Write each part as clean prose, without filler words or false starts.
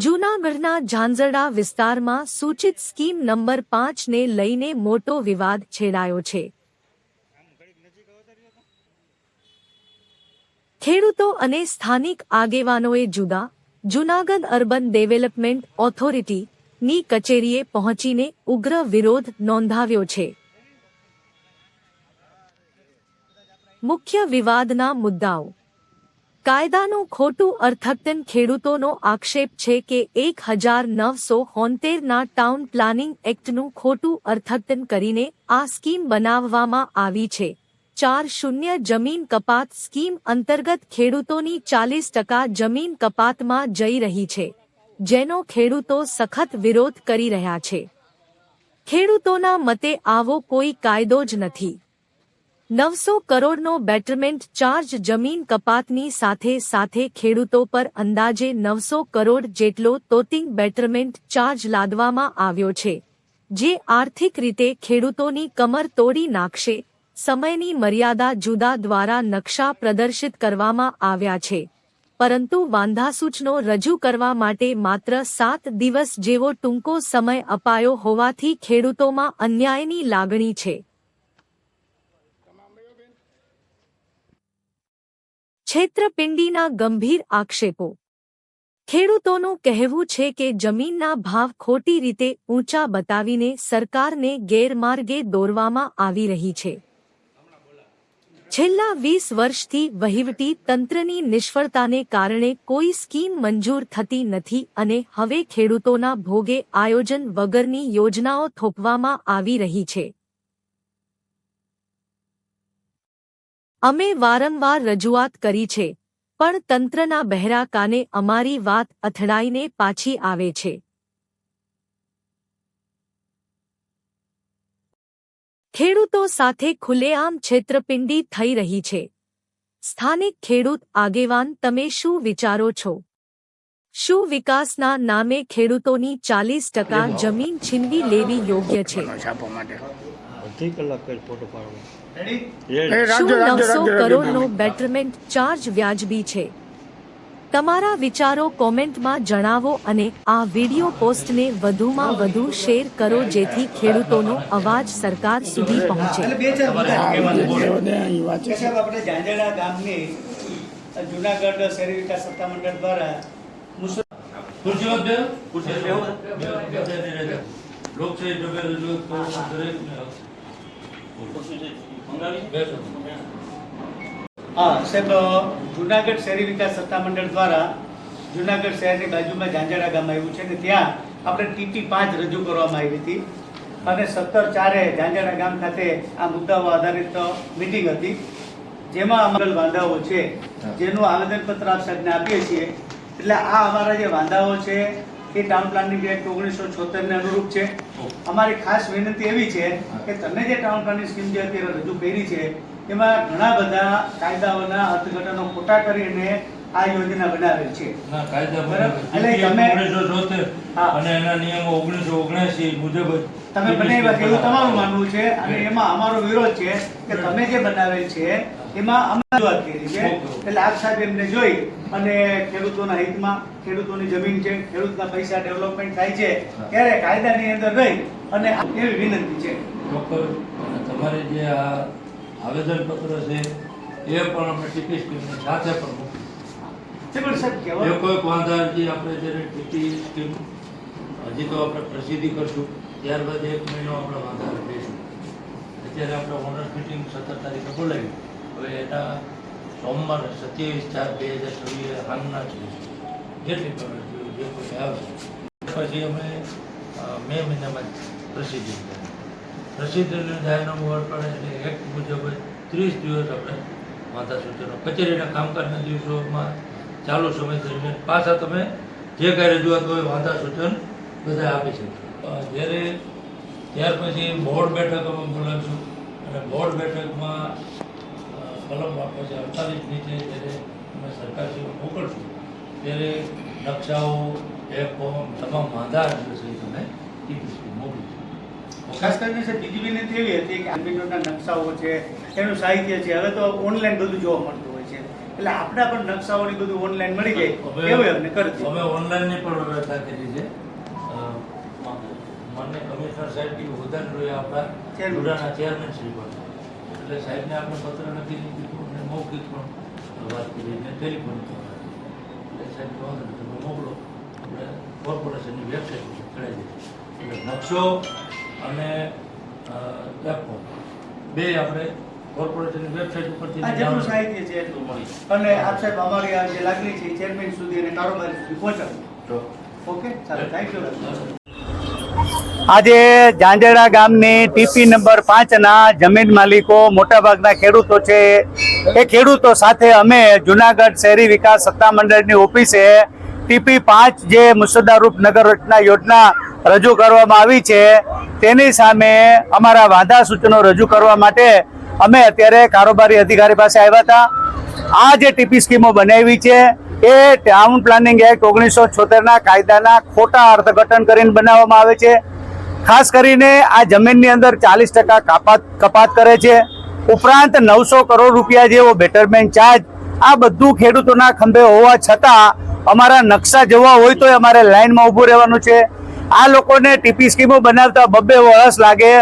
જૂનાગઢના ઝાંઝરડા વિસ્તારમાં સૂચિત સ્કીમ નંબર 5ને લઈને મોટો વિવાદ છેડાયો છે. ખેડૂતો અને સ્થાનિક આગેવાનોએ જૂનાગઢ અર્બન ડેવલપમેન્ટ ઓથોરિટીની કચેરીએ પહોંચીને ઉગ્ર વિરોધ નોંધાવ્યો છે. મુખ્ય વિવાદના મુદ્દાઓ: કાયદાનું ખોટું અર્થઘટન. ખેડૂતોનો આક્ષેપ છે કે 1973ના ટાઉન પ્લાનિંગ એક્ટનું ખોટું અર્થઘટન કરીને આ સ્કીમ બનાવવામાં આવી છે. 4.0 જમીન કપાત સ્કીમ અંતર્ગત ખેડૂતોની 40% જમીન કપાતમાં જઈ રહી છે, જેનો ખેડૂતો સખત વિરોધ કરી રહ્યા છે. ખેડૂતોના મતે આવો કોઈ કાયદો જ નથી. 900 કરોડનો બેટરમેન્ટ ચાર્જ. જમીન કપાતની સાથે સાથે ખેડૂતો પર અંદાજે 900 કરોડ જેટલો તોતિંગ બેટરમેન્ટ ચાર્જ લાદવામાં આવ્યો છે, જે આર્થિક રીતે ખેડૂતોની કમર તોડી નાખશે. સમયની મર્યાદા. જુદા દ્વારા નકશા પ્રદર્શિત કરવામાં આવ્યા છે, પરંતુ વાંધાસૂચનો રજૂ કરવા માટે માત્ર 7 દિવસ જેવો ટૂંકો સમય અપાયો હોવાથી ખેડૂતોમાં અન્યાયની લાગણી છે. છેતરપિંડીના ગંભીર આક્ષેપો: ખેડૂતોનું કહેવું છે કે જમીનના ભાવ ખોટી રીતે ઊંચા બતાવીને સરકારને ગેરમાર્ગે દોરવામાં આવી રહી છે. છેલ્લા 20 વર્ષથી વહીવટી તંત્રની નિષ્ફળતાને કારણે કોઈ સ્કીમ મંજૂર થતી નથી અને હવે ખેડૂતોના ભોગે આયોજન વગરની યોજનાઓ થોપવામાં આવી રહી છે. અમે વારંવાર રજૂઆત કરી છે, પણ તંત્રના બહેરા કાને અમારી વાત અથડાઈને પાછી આવે છે. ખેડૂતો સાથે ખુલ્લેઆમ છેતરપિંડી થઈ રહી છે. સ્થાનિક ખેડૂત આગેવાન: તમે શું વિચારો છો? શું વિકાસના નામે ખેડૂતોની 40% જમીન છીનવી લેવી યોગ્ય છે? શું 900 કરોડનો બેટરમેન્ટ ચાર્જ વ્યાજબી છે? તમારા વિચારો કોમેન્ટમાં જણાવો અને આ વિડિયો પોસ્ટને વધુમાં વધુ શેર કરો જેથી ખેડૂતોનો અવાજ સરકાર સુધી પહોંચે. આપણે ઝાંઝરડા ગામની જૂનાગઢ શહેરી વિકાસ સત્તામંડળ દ્વારા જૂનાગઢ શહેરી વિકાસ સત્તામંડળ દ્વારા જૂનાગઢ શહેરની બાજુમાં ઝાંઝરડા ગામ આવ્યું છે અને ત્યાં આપણે TT 5 રજૂ કરવામાં આવી હતી અને 17/4 ઝાંઝરડા ગામ ખાતે આ મુદ્દાઓ આધારિત મિટિંગ હતી, જેમાં અમારા વાંધાઓ છે જેનું આવેદનપત્ર આપ સાહેબને આપીએ છીએ. એટલે આ અમારા જે વાંધાઓ છે એ ટાઉન પ્લાનિંગ એક્ટ 1976 ને અનુરૂપ છે. અમારી ખાસ વિનંતી એવી છે કે તમે જે ટાઉન પ્લાનિંગ સ્કીમ જે અત્યારે રજૂ કરી છે એમાં ઘણા બધા કાયદાઓના અર્થઘટનો ખોટા કરીને આ યોજના બનાવેલ છે. અને એના નિયમો 1979 મુજબ તમે બનાવ્યા એવું તમારું માનવું છે અને એમાં અમારો વિરોધ છે કે તમે જે બનાવેલ છે એમાં અમે રજૂઆત કરી છે. એટલે આપ સાહેબ એમને જોઈ અને ખેડૂતોના હિતમાં, ખેડૂતોની જમીન છે, ખેડૂતના પૈસા ડેવલપમેન્ટ થાય છે ત્યારે કાયદાની અંદર રહી અને એવી વિનંતી છે. તમારે જે આ આવેદનપત્ર છે એ પણ અમે ટીપી સ્કીમની સાથે પણ મૂકીશું. એ કોઈ વાંધા અરજી આપણે જ્યારે ટીપી સ્કીમ હજી તો આપણે પ્રસિદ્ધિ કરશું, ત્યારબાદ 1 મહિનો આપણે વાંધા લઈશું. અત્યારે આપણે ઓનર્સ મિટિંગ 17 તારીખે બોલાવી, હવે એના સોમવાર 27/4/2026 હાલના જેટલી પણ જે કોઈ આવશે પછી અમે મે મહિનામાં પ્રસિદ્ધિ જાહેરનામું પડે એટલે એક્ટ મુજબ 30 દિવસ આપણે વાંધા સૂચનો કચેરીના કામકાજના દિવસોમાં ચાલુ સમય દરમિયાન પાછા તમે જે કાંઈ રજૂઆત હોય વાંધા સૂચન બધા આપી શકશો. ત્યાર પછી બોર્ડ બેઠક અમે બોલાવીશું અને બોર્ડ બેઠકમાં કલમ પછી 48 નીચે જ્યારે અમે સરકારશ્રીમાં મોકલશું ત્યારે નકશાઓ તમામ વાંધા સહિત અમે મોકલીશું. ખાસ કરીને બીજી વિનંતી એવી હતી કે જમીનોના નકશાઓ છે, એનું સાહિત્ય છે, હવે તો ઓનલાઈન બધું જોવા મળતું હોય છે. એટલે આપણા પણ નકશાઓની બધું ઓનલાઈન મળી જાય એવું અમને કરજો. અમે ઓનલાઈનની પણ વ્યવસ્થા કરી છે. માનનીય કમિશનર સાહેબ ઉદાહરણ જોઈએ આપણા જુડાના ચેરમેન શ્રી પણ, એટલે સાહેબને આપણે પત્ર લખીને કીધું અને મૌખિક પણ વાત કરી અને ટેલિફોન એટલે સાહેબ તમે મોકલો, આપણે કોર્પોરેશનની વેબસાઇટ ઉપર ચડાવી દઈશું. એટલે નકશો અને પ્લેટફોર્મ બે આપણે કોર્પોરેશનની વેબસાઇટ ઉપરથી આ જેટલું સાહિત્ય છે એટલું મળી અને આપ સાહેબ અમારી આ જે લાગણી છે ચેરમેન સુધી અને કારોબારી સુધી પહોંચાડો. ઓકે, ચાલો, થેન્ક યુ. આજે ઝાંઝરડા ગામની ટીપી નંબર 5 ના જમીન માલિકો મોટાભાગના ખેડૂતો છે, એ ખેડૂતો સાથે અમે જુનાગઢ શહેરી વિકાસ સત્તામંડળની ઓફિસે ટીપી 5 જે મુસદ્દારૂપ નગર રચના યોજના રજૂ કરવામાં આવી છે તેની સામે અમારા વાંધા સૂચનો રજૂ કરવા માટે અમે અત્યારે કારોબારી અધિકારી પાસે આવ્યા હતા. આ જે ટીપી સ્કીમો બનાવી છે એ ટાઉન પ્લાનિંગ એક્ટ 1976ના કાયદાના ખોટા અર્થઘટન કરીને બનાવવામાં આવે છે. ખાસ કરીને આ જમીનની અંદર 40% કપાત કરે છે, ઉપરાંત 900 કરોડ રૂપિયા જેવો બેટરમેન્ટ ચાર્જ, આ બધું ખેડૂતોના ખંભે હોવા છતાં અમારા નકશા જોવા હોય તો અમારે લાઈનમાં ઊભું રહેવાનું છે. આ લોકોને ટીપી સ્કીમો બનાવતા 2 વર્ષ લાગે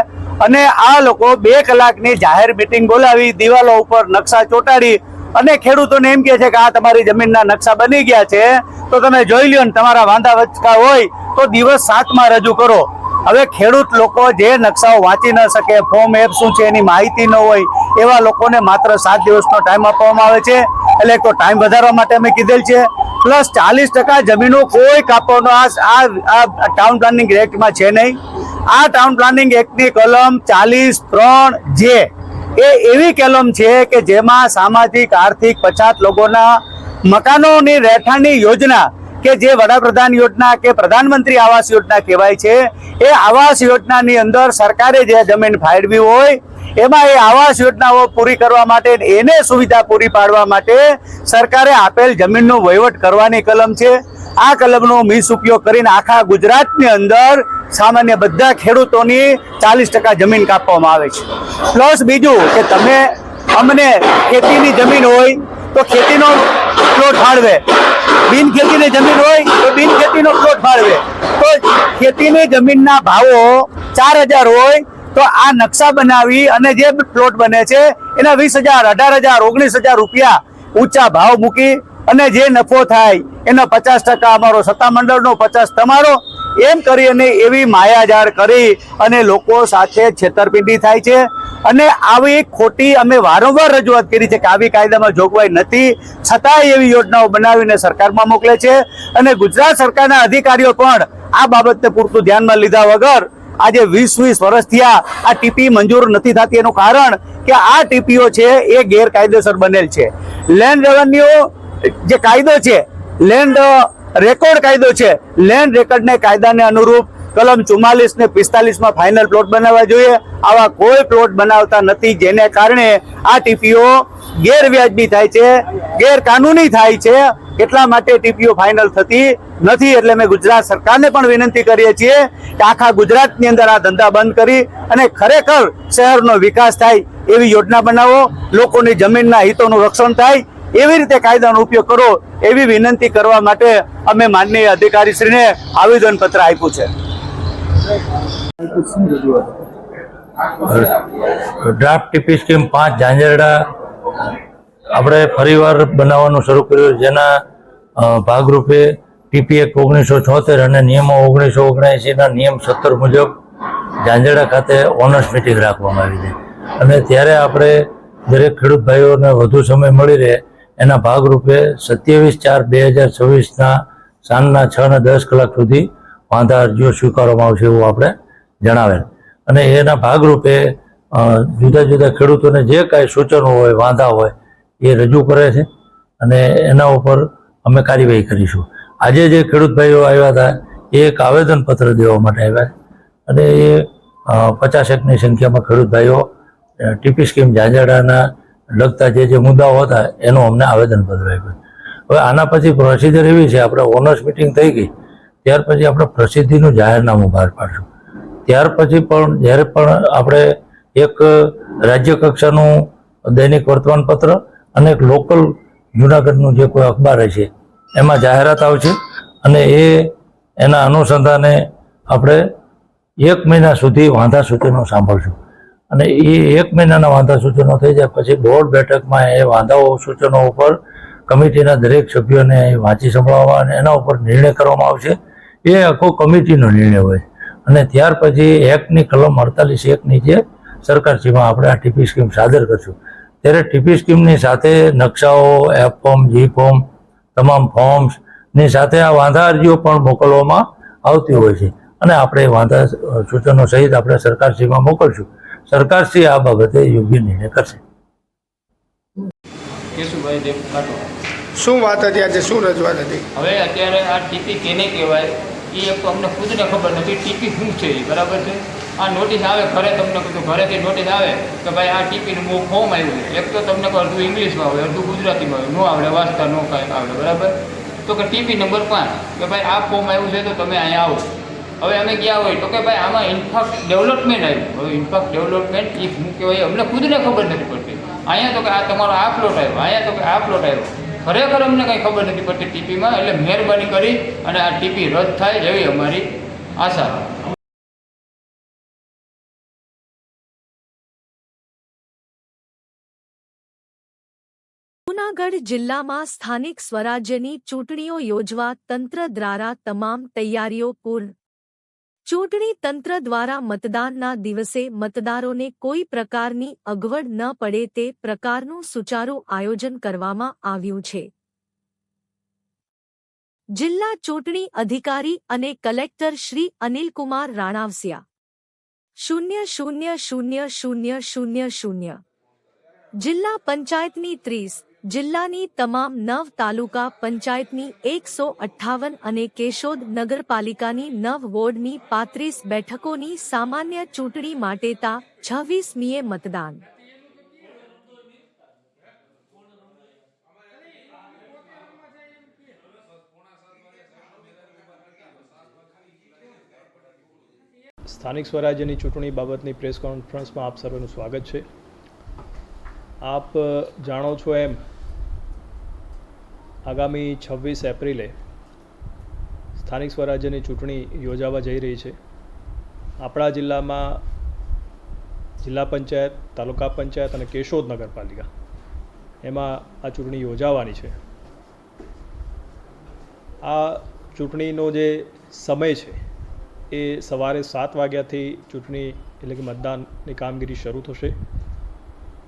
અને આ લોકો 2 કલાકની જાહેર મિટિંગ બોલાવી દિવાલો ઉપર નકશા ચોંટાડી અને ખેડૂતોને એમ કહે છે કે આ તમારી જમીનના નકશા બની ગયા છે તો તમે જોઈ લ્યો ને તમારા વાંધા વચકા હોય તો દિવસ 7માં રજૂ કરો. હવે ખેડૂત લોકો જે નકશાઓ વાંચી ન શકે, ફોર્મ એપ શું છે એની માહિતી ન હોય, એવા લોકોને માત્ર 7 દિવસનો ટાઈમ આપવામાં આવે છે. એટલે તો ટાઈમ વધારવા માટે અમે કીધેલ છે. પ્લસ 40% જમીનો કોઈ કાપવાનો આ ટાઉન પ્લાનિંગ એક્ટમાં છે નહીં. આ ટાઉન પ્લાનિંગ એક્ટની કલમ 43(3) જે એ એવી કલમ છે કે જેમાં સામાજિક આર્થિક પછાત લોકોના મકાનોની રહેઠાણની યોજના કે જે વડાપ્રધાન યોજના કે પ્રધાનમંત્રી આવાસ યોજના કહેવાય છે, એ આવાસ યોજનાની અંદર સરકારે જે જમીન ફાળવી હોય એમાં એ આવાસ યોજનાઓ પૂરી કરવા માટે એને સુવિધા પૂરી પાડવા માટે સરકારે આપેલ જમીનનો વહીવટ કરવાની કલમ છે. આ કલમનો મિસઉપયોગ કરીને આખા ગુજરાતની અંદર સામાન્ય બધા ખેડૂતોની 40% જમીન કાપવામાં આવે છે. પ્લસ બીજું કે તમે અમને ખેતીની જમીન હોય તો ખેતીનો પ્લોટ ફાળવે, બિન ખેતીની જમીન હોય તો બિન ખેતીનો પ્લોટ ફાળવે. તો ખેતીની જમીનના ભાવો 4000 હોય તો આ નકશા બનાવી અને જે પ્લોટ બને છે એના 20,000, 18,000, 19,000 રૂપિયા ઊંચા ભાવ મૂકી અને જે નફો થાય એનો 50% અમારો સત્તામંડળનો, 50% તમારો, એમ કરી અને એવી માયાજાળ કરી અને લોકો સાથે છેતરપિંડી થાય છે. અને આવી ખોટી અમે વારંવાર રજૂઆત કરી છે કે આવી કાયદામાં જોગવાઈ નથી, છતાંય એવી યોજનાઓ બનાવીને સરકારમાં મોકલે છે. અને ગુજરાત સરકારના અધિકારીઓ પણ આ બાબતને પૂરતું ધ્યાનમાં લીધા વગર આજે 20 વર્ષ થયા આ ટીપી મંજૂર નથી થતી. એનું કારણ કે આ ટીપીઓ છે એ ગેરકાયદેસર બનેલ છે. લેન્ડ રેવન્યુ જે કાયદો છે, લેન્ડ રેકોર્ડ કાયદો છે, લેન્ડ રેકોર્ડને કાયદાને અનુરૂપ કલમ 44 ને 45માં ફાઇનલ પ્લોટ બનાવવા જોઈએ. આવા કોઈ પ્લોટ બનાવતા નથી, જેને કારણે આ ટીપીઓ ગેરવ્યાજબી થાય છે, ગેરકાનૂની થાય છે. એટલા માટે ટીપીઓ ફાઇનલ થતી નથી. એટલે અમે ગુજરાત સરકારને પણ વિનંતી કરીએ છીએ કે આખા ગુજરાતની અંદર આ ધંધા બંધ કરી અને ખરેખર શહેરનો વિકાસ થાય એવી યોજના બનાવો, લોકોની જમીનના હિતોનું રક્ષણ થાય એવી રીતે કાયદાનો ઉપયોગ કરો એવી વિનંતી કરવા માટે અમે માનનીય અધિકારીશ્રીને આવેદનપત્ર આપ્યું છે. ડ્રાફ્ટ ટીપી સ્કીમ 5 ઝાંઝરડા આપણે ફરીવાર બનાવવાનું શરૂ કર્યું, જેના ભાગરૂપે ટીપી એક્ટ 1976 અને નિયમો 1979ના નિયમ 17 મુજબ ઝાંઝરડા ખાતે ઓનર્સ મિટિંગ રાખવામાં આવી છે. અને ત્યારે આપણે દરેક ખેડૂત ભાઈઓને વધુ સમય મળી રહે એના ભાગરૂપે 27/4/2026ના સાંજના 6 ને 10 કલાક સુધી વાંધા અરજીઓ સ્વીકારવામાં આવશે એવું આપણે જણાવેલ. અને એના ભાગરૂપે જુદા જુદા ખેડૂતોને જે કાંઈ સૂચનો હોય, વાંધા હોય એ રજૂ કરે છે અને એના ઉપર અમે કાર્યવાહી કરીશું. આજે જે ખેડૂત ભાઈઓ આવ્યા હતા એ એક આવેદનપત્ર દેવા માટે આવ્યા અને એ 50-ની સંખ્યામાં ખેડૂત ભાઈઓ ટીપી સ્કીમ ઝાંઝરડાના લગતા જે મુદ્દાઓ હતા એનું અમને આવેદનપત્ર આપ્યું. હવે આના પછી પ્રોસિજર એવી છે, આપણે ઓનર્સ મિટિંગ થઈ ગઈ ત્યાર પછી આપણે પ્રસિદ્ધિનું જાહેરનામું બહાર પાડશું. ત્યાર પછી પણ જ્યારે પણ આપણે એક રાજ્ય કક્ષાનું દૈનિક વર્તમાનપત્ર અને એક લોકલ જૂનાગઢનું જે કોઈ અખબાર હશે એમાં જાહેરાત આવશે અને એના અનુસંધાને આપણે 1 મહિના સુધી વાંધા સૂચનો સાંભળશું અને એ 1 મહિનાના વાંધા સૂચનો થઈ જાય પછી બોર્ડ બેઠકમાં એ વાંધાઓ સૂચનો ઉપર કમિટીના દરેક સભ્યોને વાંચી સંભળાવવા અને એના ઉપર નિર્ણય કરવામાં આવશે. એ આખો કમિટીનો નિર્ણય હોય અને ત્યાર પછી એક્ટની કલમ 48(1) નીચે સરકારશ્રીમાં આપણે આ ટીપી સ્કીમ સાદર કરશું. ત્યારે ટીપી સ્કીમની સાથે નકશાઓ, એફ ફોર્મ, જી ફોર્મ, તમામ ફોર્મ્સની સાથે આ વાંધા અરજીઓ પણ મોકલવામાં આવતી હોય છે અને આપણે વાંધા સૂચનો સહિત આપણે સરકારશ્રીમાં મોકલશું. સરકારશ્રી આ બાબતે યોગ્ય નિર્ણય કરશે. કેશુભાઈ દેવ ખાટો. શું વાત હતી આજે, શું રજૂઆત હતી? હવે અત્યારે આ ટીપી કેને કહેવાય એ એક તો અમને ખુદને ખબર નથી ટીપી શું છે એ, બરાબર છે. આ નોટિસ આવે ઘરે, તમને કીધું ઘરેથી નોટિસ આવે કે ભાઈ આ ટીપીનું બહુ ફોર્મ આવ્યું છે. એક તો તમને કહું અડધું ઇંગ્લિશમાં આવે, અડધું ગુજરાતીમાં આવે, ન આવડે વાંચતા ન કાંઈ આવડે, બરાબર. તો કે ટીપી નંબર 5 કે ભાઈ આ ફોર્મ આવ્યું છે તો તમે અહીંયા આવો. હવે અમે ગયા હોય તો કે ભાઈ આમાં ઇન્ફાક્ટ ડેવલપમેન્ટ આવ્યું. હવે ઇન્ફાક્ટ ડેવલપમેન્ટ એ શું કહેવાય અમને ખુદને ખબર નથી પડતી. અહીંયા તો કે આ તમારો આ પ્લોટ આવ્યો, અહીંયા તો કે આ પ્લોટ આવ્યો. ખરેખર અમને કંઈ ખબર નથી પડતી ટીપીમાં. એટલે મહેરબાની કરી અને આ ટીપી રદ થાય એવી અમારી આશા. જૂનાગઢ જિલ્લામાં સ્થાનિક સ્વરાજ્યની ચૂંટણીઓ યોજવા તંત્ર દ્વારા તમામ તૈયારીઓ પૂર્ણ. ચૂંટણી તંત્ર દ્વારા મતદાનના દિવસે મતદારોને કોઈ પ્રકારની અગવડ ન પડે તે પ્રકારનું સુચારું આયોજન કરવામાં આવ્યું છે. જિલ્લા ચૂંટણી અધિકારી અને કલેક્ટર શ્રી અનિલકુમાર રાણાવસિયા 000000 જિલ્લા પંચાયતની 30, જિલ્લાની તમામ 9 તાલુકા પંચાયતની 158 અને કેશોદ નગરપાલિકાની 9 વોર્ડની 35 બેઠકોની સામાન્ય ચૂંટણી માટે તા 26મીએ મતદાન. સ્થાનિક સ્વરાજ્યની ચૂંટણી બાબતની પ્રેસ કોન્ફરન્સમાં આપ સર્વેનું સ્વાગત છે. આપ જાણો છો એમ આગામી 26 એપ્રિલે સ્થાનિક સ્વરાજ્યની ચૂંટણી યોજાવા જઈ રહી છે. આપણા જિલ્લામાં જિલ્લા પંચાયત, તાલુકા પંચાયત અને કેશોદ નગરપાલિકા એમાં આ ચૂંટણી યોજાવાની છે. આ ચૂંટણીનો જે સમય છે એ સવારે 7 વાગ્યાથી ચૂંટણી એટલે કે મતદાનની કામગીરી શરૂ થશે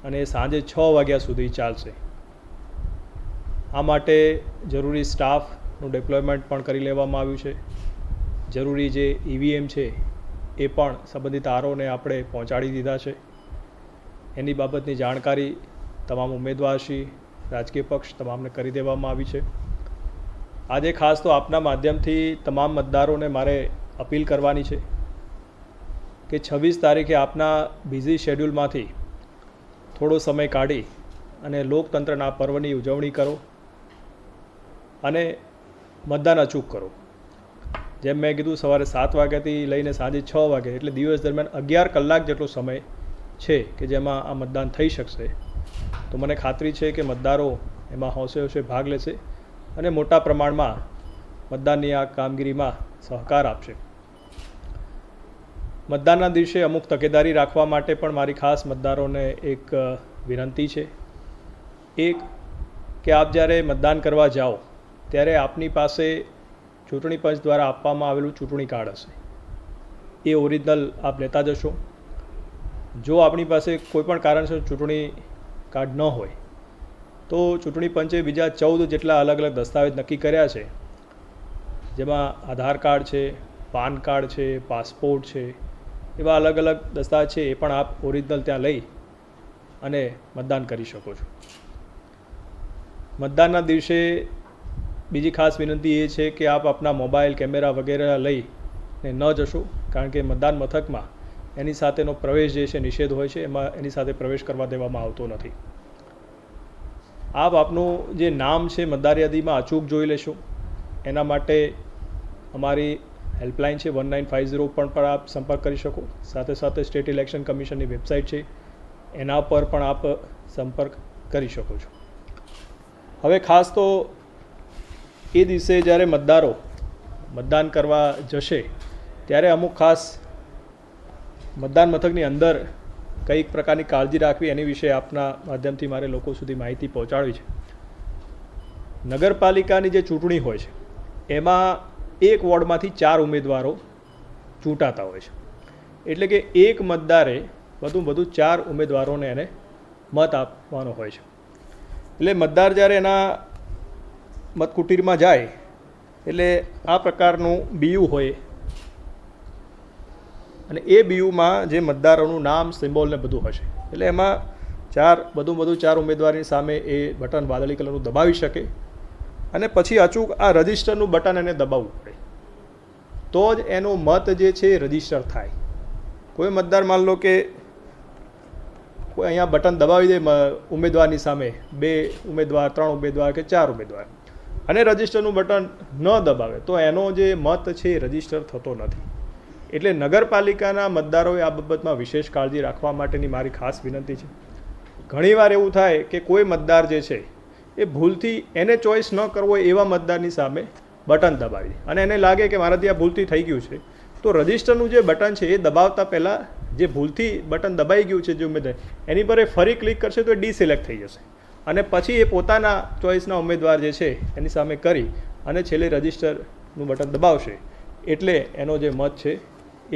અને સાંજે 6 વાગ્યા સુધી ચાલશે. આ માટે જરૂરી સ્ટાફનું ડિપ્લોયમેન્ટ પણ કરી લેવામાં આવ્યું છે. જરૂરી જે ઈવીએમ છે એ પણ સંબંધિત આરઓને આપણે પહોંચાડી દીધા છે. એની બાબતની જાણકારી તમામ ઉમેદવારશ્રી, રાજકીય પક્ષ તમામને કરી દેવામાં આવી છે. આજે ખાસ તો આપના માધ્યમથી તમામ મતદારોને મારે અપીલ કરવાની છે કે 26 તારીખે આપના બિઝી શેડ્યુલમાંથી થોડો સમય કાઢી અને લોકતંત્રના પર્વની ઉજવણી કરો અને મતદાન અચૂક કરો. જેમ મેં કીધું સવારે 7 વાગ્યાથી લઈને સાંજે 6 વાગે એટલે દિવસ દરમિયાન 11 કલાક જેટલો સમય છે કે જેમાં આ મતદાન થઈ શકશે. તો મને ખાતરી છે કે મતદારો એમાં હોંશે હોંશે ભાગ લેશે અને મોટા પ્રમાણમાં મતદાનની આ કામગીરીમાં સહકાર આપશે. મતદાનના દિવસે અમુક તકેદારી રાખવા માટે પણ મારી ખાસ મતદારોને એક વિનંતી છે. એક કે આપ જ્યારે મતદાન કરવા જાઓ ત્યારે આપની પાસે ચૂંટણી પંચ દ્વારા આપવામાં આવેલું ચૂંટણી કાર્ડ હશે, એ ઓરિજિનલ આપ લેતા જશો. જો આપણી પાસે કોઈપણ કારણસર ચૂંટણી કાર્ડ ન હોય તો ચૂંટણી પંચે બીજા 14 જેટલા અલગ અલગ દસ્તાવેજ નક્કી કર્યા છે, જેમાં આધાર કાર્ડ છે, પાન કાર્ડ છે, પાસપોર્ટ છે, એવા અલગ અલગ દસ્તાવેજ છે. એ પણ આપ ઓરિજિનલ ત્યાં લઈ અને મતદાન કરી શકો છો. મતદાનના દિવસે બીજી ખાસ વિનંતી એ છે કે આપ આપના મોબાઈલ, કેમેરા વગેરે લઈને ન જશો, કારણ કે મતદાન મથકમાં એની સાથેનો પ્રવેશ જે છે નિષેધ હોય છે, એમાં એની સાથે પ્રવેશ કરવા દેવામાં આવતો નથી. આપ આપનું જે નામ છે મતદાર યાદીમાં અચૂક જોઈ લેશો. એના માટે અમારી હેલ્પલાઇન છે 1950 પર આપ સંપર્ક કરી શકો. સાથે સાથે સ્ટેટ ઇલેક્શન કમિશનની વેબસાઇટ છે, એના પર પણ આપ સંપર્ક કરી શકો છો. હવે ખાસ તો એ દિવસે જ્યારે મતદારો મતદાન કરવા જશે ત્યારે અમુક ખાસ મતદાન મથકની અંદર કઈક પ્રકારની કાળજી રાખવી એની વિશે આપના માધ્યમથી મારે લોકો સુધી માહિતી પહોંચાડવી છે. નગરપાલિકાની જે ચૂંટણી હોય છે એમાં એક વોર્ડમાંથી 4 ઉમેદવારો ચૂંટાતા હોય છે. એટલે કે એક મતદારે વધુમાં વધુ 4 ઉમેદવારોને એને મત આપવાનો હોય છે. એટલે મતદાર જ્યારે એના મતકુટીરમાં જાય એટલે આ પ્રકારનું બીયું હોય અને એ બીયુમાં જે મતદારોનું નામ સિમ્બોલ ને બધું હશે. એટલે એમાં વધુ 4 ઉમેદવારની સામે એ બટન વાદળી કલરનું દબાવી શકે અને પછી અચૂક આ રજિસ્ટરનું બટન એને દબાવવું પડે તો જ એનો મત જે છે એ રજિસ્ટર થાય. કોઈ મતદાર માન લો કે કોઈ અહીંયા બટન દબાવી દે ઉમેદવારની સામે 2 ઉમેદવાર 3 ઉમેદવાર કે 4 ઉમેદવાર અને રજિસ્ટરનું બટન ન દબાવે તો એનો જે મત છે એ રજિસ્ટર થતો નથી. એટલે નગરપાલિકાના મતદારોએ આ બાબતમાં વિશેષ કાળજી રાખવા માટેની મારી ખાસ વિનંતી છે. ઘણીવાર એવું થાય કે કોઈ મતદાર જે છે એ ભૂલથી એને ચોઈસ ન કરવો એવા મતદારની સામે બટન દબાવી દે અને એને લાગે કે મારાથી આ ભૂલથી થઈ ગયું છે તો રજિસ્ટરનું જે બટન છે એ દબાવતા પહેલાં જે ભૂલથી બટન દબાઈ ગયું છે જે ઉમેદવાર એની પર એ ફરી ક્લિક કરશે તો એ ડિસિલેક્ટ થઈ જશે અને પછી એ પોતાના ચોઈસના ઉમેદવાર જે છે એની સામે કરી અને છેલ્લે રજિસ્ટરનું બટન દબાવશે એટલે એનો જે મત છે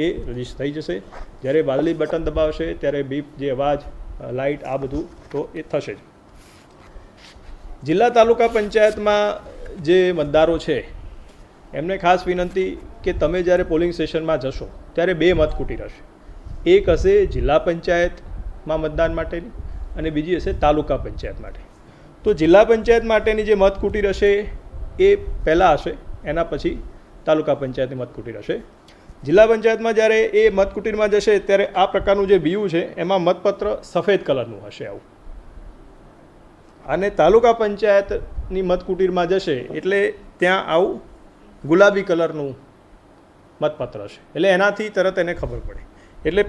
એ રજિસ્ટર થઈ જશે. જ્યારે વાદળી બટન દબાવશે ત્યારે બીપ જે અવાજ લાઇટ આ બધું તો એ થશે જ. જિલ્લા તાલુકા પંચાયતમાં જે મતદારો છે એમને ખાસ વિનંતી કે તમે જ્યારે પોલિંગ સ્ટેશનમાં જશો ત્યારે 2 મતકુટીર હશે. એક હશે જિલ્લા પંચાયતમાં મતદાન માટેની અને બીજી હશે તાલુકા પંચાયત માટે. તો જિલ્લા પંચાયત માટેની જે મતકુટીર હશે એ પહેલાં હશે, એના પછી તાલુકા પંચાયતની મતકુટીર હશે. જિલ્લા પંચાયતમાં જ્યારે એ મતકુટીરમાં જશે ત્યારે આ પ્રકારનું જે બીયું છે એમાં મતપત્ર સફેદ કલરનું હશે આવું અને તાલુકા પંચાયતની મતકુટીરમાં જશે એટલે ત્યાં આવું ગુલાબી કલરનું મતપત્ર હશે. એટલે એનાથી તરત એને ખબર પડે. એટલે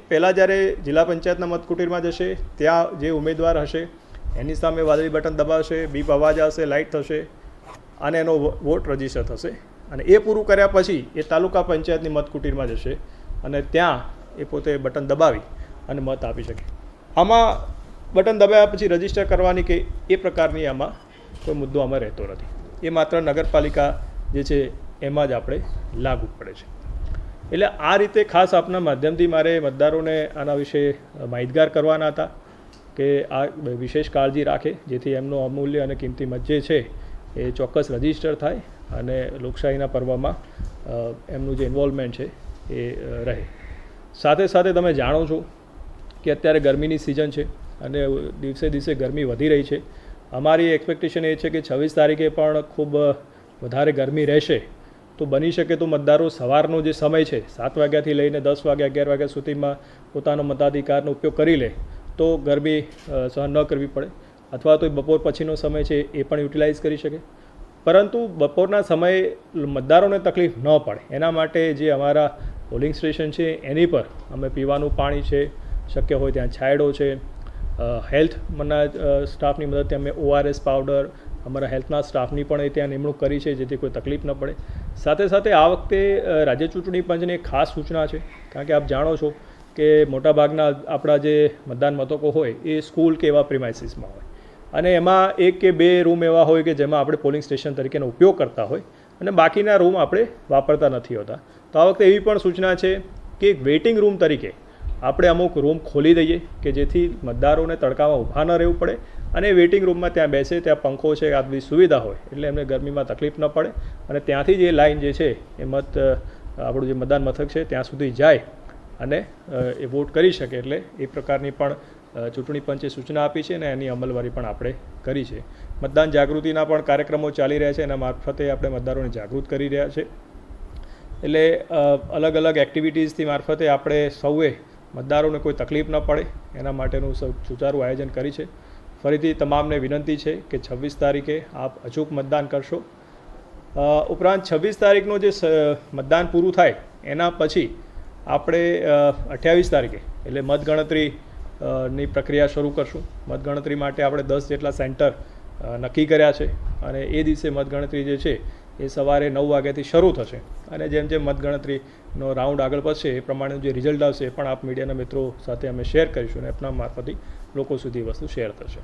પહેલાં જ્યારે જિલ્લા પંચાયતના મતકુટીરમાં જશે ત્યાં જે ઉમેદવાર હશે એની સામે વાદળી બટન દબાવશે, બીપ અવાજ આવશે, લાઇટ થશે અને એનો વોટ રજિસ્ટર થશે અને એ પૂરું કર્યા પછી એ તાલુકા પંચાયતની મતકુટીરમાં જશે અને ત્યાં એ પોતે બટન દબાવી અને મત આપી શકે. આમાં બટન દબાવ્યા પછી રજિસ્ટર કરવાની કે એ પ્રકારની આમાં કોઈ મુદ્દો આમાં રહેતો નથી. એ માત્ર નગરપાલિકા જે છે એમાં જ આપણે લાગુ પડે છે. એટલે આ રીતે ખાસ આપના માધ્યમથી મારે મતદારોને આના વિશે માહિતગાર કરવાના હતા કે આ વિશેષ કાળજી રાખે જેથી એમનો અમૂલ્ય અને કિંમતી મત જે છે એ ચોક્કસ રજિસ્ટર થાય અને લોકશાહીના પર્વમાં એમનું જે ઇન્વોલ્વમેન્ટ છે એ રહે. સાથે સાથે તમે જાણો છો કે અત્યારે ગરમીની સિઝન છે અને દિવસે દિવસે ગરમી વધી રહી છે. અમારી એક્સપેક્ટેશન એ છે કે 26 તારીખે પણ ખૂબ વધારે ગરમી રહેશે. તો બની શકે તો મતદારો સવારનો જે સમય છે 7 વાગ્યાથી લઈને 10 વાગ્યા 11 વાગ્યા સુધીમાં પોતાનો મતાધિકારનો ઉપયોગ કરી લે તો ગરમી સહન ન કરવી પડે અથવા તો બપોર પછીનો સમય છે એ પણ યુટિલાઇઝ કરી શકે. પરંતુ બપોરના સમયે મતદારોને તકલીફ ન પડે એના માટે જે અમારા પોલિંગ સ્ટેશન છે એની પર અમે પીવાનું પાણી છે, શક્ય હોય ત્યાં છાંયડો છે, હેલ્થના સ્ટાફની મદદથી અમે ORS પાવડર અમારા હેલ્થના સ્ટાફની પણ ત્યાં નિમણૂક કરી છે જેથી કોઈ તકલીફ ન પડે. સાથે સાથે આ વખતે રાજ્ય ચૂંટણી પંચની એક ખાસ સૂચના છે કારણ કે આપ જાણો છો કે મોટાભાગના આપણા જે મતદાન મથકો હોય એ સ્કૂલ કે એવા પ્રિમાઇસીસમાં હોય અને એમાં 1 કે 2 રૂમ એવા હોય કે જેમાં આપણે પોલિંગ સ્ટેશન તરીકેનો ઉપયોગ કરતા હોય અને બાકીના રૂમ આપણે વાપરતા નથી હોતા. તો આ વખતે એવી પણ સૂચના છે કે એક વેઇટિંગ રૂમ તરીકે આપણે અમુક રૂમ ખોલી દઈએ કે જેથી મતદારોને તડકામાં ઊભા ન રહેવું પડે અને વેઇટિંગ રૂમમાં ત્યાં બેસે, ત્યાં પંખો છે, આ બધી સુવિધા હોય એટલે એમને ગરમીમાં તકલીફ ન પડે અને ત્યાંથી જે લાઈન જે છે એ આપણું જે મતદાન મથક છે ત્યાં સુધી જાય અને એ વોટ કરી શકે. એટલે એ પ્રકારની પણ ચૂંટણી પંચે સૂચના આપી છે અને એની અમલવારી પણ આપણે કરી છે. મતદાન જાગૃતિના પણ કાર્યક્રમો ચાલી રહ્યા છે, એના મારફતે આપણે મતદારોને જાગૃત કરી રહ્યા છે. એટલે અલગ અલગ એક્ટિવિટીઝથી મારફતે આપણે સૌએ મતદારોને કોઈ તકલીફ ન પડે એના માટેનું સુચારું આયોજન કરી છે. ફરીથી તમામને વિનંતી છે કે 26 તારીખે આપ અચૂક મતદાન કરશો. ઉપરાંત 26 તારીખનું જે મતદાન પૂરું થાય એના પછી આપણે 28 તારીખે એટલે મતગણતરી ની પ્રક્રિયા શરૂ કરશું. મતગણતરી માટે આપણે 10 જેટલા સેન્ટર નક્કી કર્યા છે અને એ દિવસે મતગણતરી જે છે એ સવારે 9 વાગ્યાથી શરૂ થશે અને જેમ જેમ મતગણતરીનો રાઉન્ડ આગળ વધશે એ પ્રમાણે જે રિઝલ્ટ આવશે એ પણ આપ મીડિયાના મિત્રો સાથે અમે શેર કરીશું અને આપના મારફતથી લોકો સુધી વસ્તુ શેર થશે.